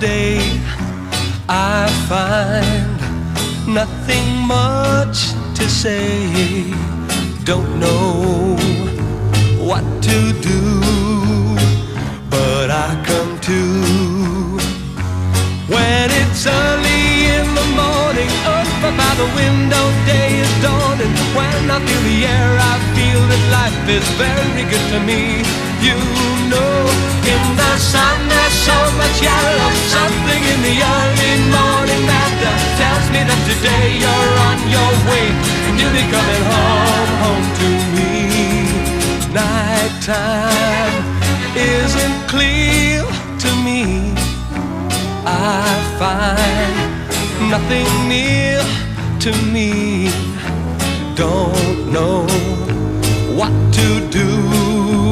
day I find nothing much to say. Don't know what to do, but I come to when it's early in the morning. Up by the window, day is dawning. When I feel the air, I feel that life is very good to me. You know, in the sun there's so much yellow. Something in the early morning matter tells me that today you're on your way and you'll be coming home to me. Nighttime isn't clear to me. I find nothing near to me. Don't know what to do.